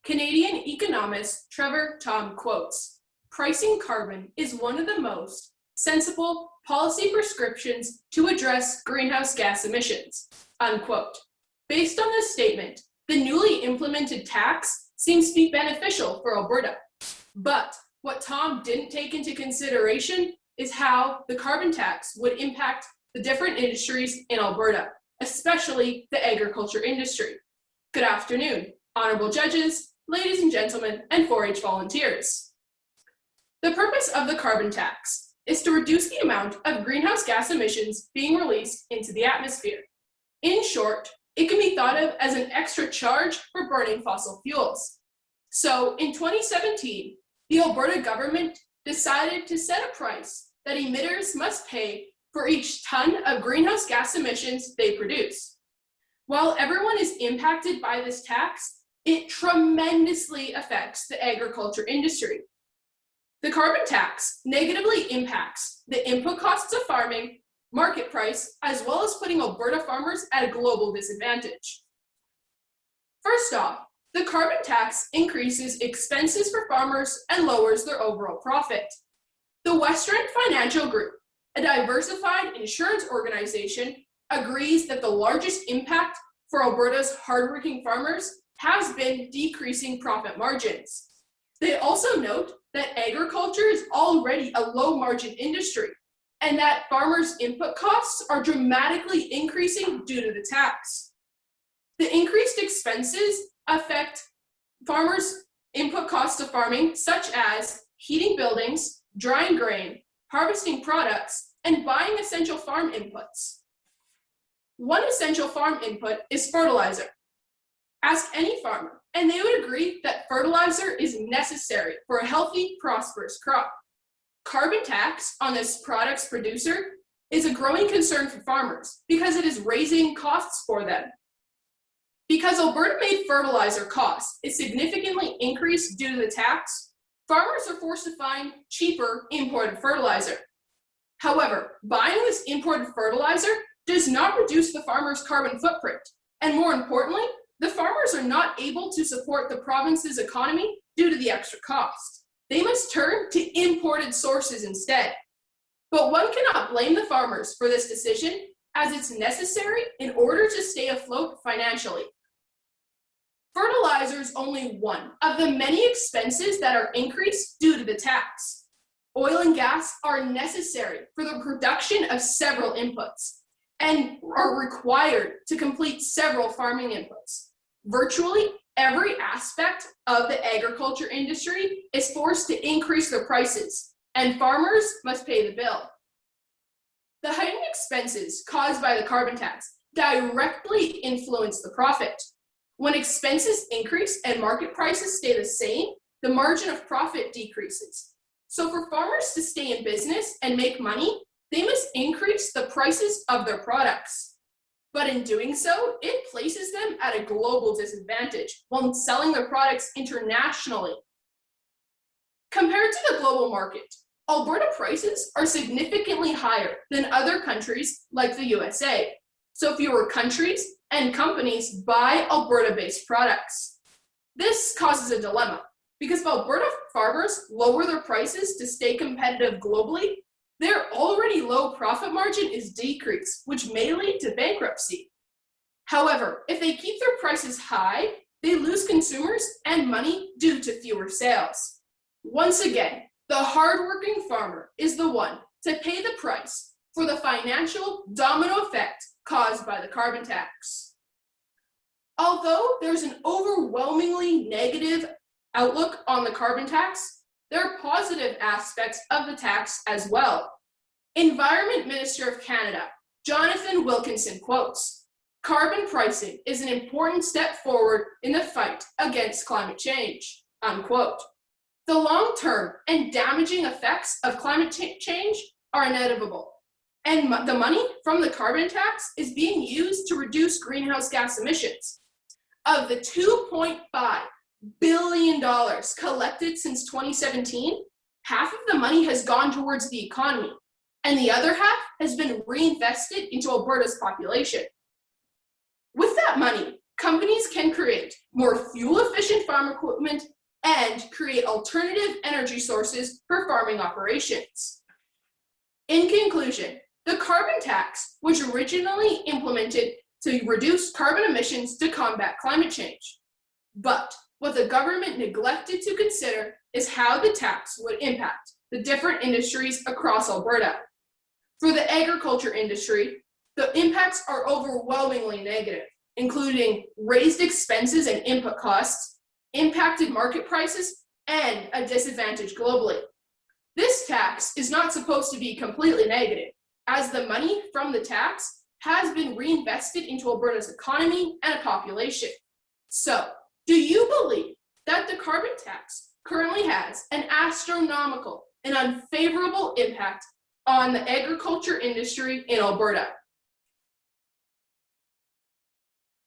Canadian economist Trevor Tom quotes, "Pricing carbon is one of the most sensible policy prescriptions to address greenhouse gas emissions," unquote. Based on this statement, the newly implemented tax seems to be beneficial for Alberta. But what Tom didn't take into consideration is how the carbon tax would impact the different industries in Alberta, especially the agriculture industry. Good afternoon, honorable judges, ladies and gentlemen, and 4-H volunteers. The purpose of the carbon tax is to reduce the amount of greenhouse gas emissions being released into the atmosphere. In short, it can be thought of as an extra charge for burning fossil fuels. So in 2017, the Alberta government decided to set a price that emitters must pay for each ton of greenhouse gas emissions they produce. While everyone is impacted by this tax, it tremendously affects the agriculture industry. The carbon tax negatively impacts the input costs of farming, market price, as well as putting Alberta farmers at a global disadvantage. First off, the carbon tax increases expenses for farmers and lowers their overall profit. The Western Financial Group, a diversified insurance organization, agrees that the largest impact for Alberta's hardworking farmers has been decreasing profit margins. They also note that agriculture is already a low-margin industry and that farmers' input costs are dramatically increasing due to the tax. The increased expenses affect farmers' input costs of farming, such as heating buildings, drying grain, harvesting products, and buying essential farm inputs. One essential farm input is fertilizer. Ask any farmer, and they would agree that fertilizer is necessary for a healthy, prosperous crop. Carbon tax on this product's producer is a growing concern for farmers because it is raising costs for them. Because Alberta-made fertilizer costs is significantly increased due to the tax, farmers are forced to find cheaper imported fertilizer. However, buying this imported fertilizer does not reduce the farmer's carbon footprint, and more importantly, the farmers are not able to support the province's economy due to the extra cost. They must turn to imported sources instead. But one cannot blame the farmers for this decision, as it's necessary in order to stay afloat financially. Fertilizer is only one of the many expenses that are increased due to the tax. Oil and gas are necessary for the production of several inputs and are required to complete several farming inputs. Virtually every aspect of the agriculture industry is forced to increase their prices, and farmers must pay the bill. The heightened expenses caused by the carbon tax directly influence the profit. When expenses increase and market prices stay the same, the margin of profit decreases. So for farmers to stay in business and make money, they must increase the prices of their products. But in doing so, it places them at a global disadvantage while selling their products internationally. Compared to the global market, Alberta prices are significantly higher than other countries like the USA. So fewer countries and companies buy Alberta-based products. This causes a dilemma, because if Alberta farmers lower their prices to stay competitive globally, their already low profit margin is decreased, which may lead to bankruptcy. However, if they keep their prices high, they lose consumers and money due to fewer sales. Once again, the hardworking farmer is the one to pay the price for the financial domino effect caused by the carbon tax. Although there's an overwhelmingly negative outlook on the carbon tax, there are positive aspects of the tax as well. Environment Minister of Canada, Jonathan Wilkinson quotes, "Carbon pricing is an important step forward in the fight against climate change," unquote. The long-term and damaging effects of climate change are inevitable, and the money from the carbon tax is being used to reduce greenhouse gas emissions. Of the $2.5 billion collected since 2017, half of the money has gone towards the economy, and the other half has been reinvested into Alberta's population. With that money, companies can create more fuel-efficient farm equipment and create alternative energy sources for farming operations. In conclusion, the carbon tax was originally implemented to reduce carbon emissions to combat climate change. But what the government neglected to consider is how the tax would impact the different industries across Alberta. For the agriculture industry, the impacts are overwhelmingly negative, including raised expenses and input costs, impacted market prices, and a disadvantage globally. This tax is not supposed to be completely negative, as the money from the tax has been reinvested into Alberta's economy and population. So, do you believe that the carbon tax currently has an astronomical and unfavorable impact on the agriculture industry in Alberta?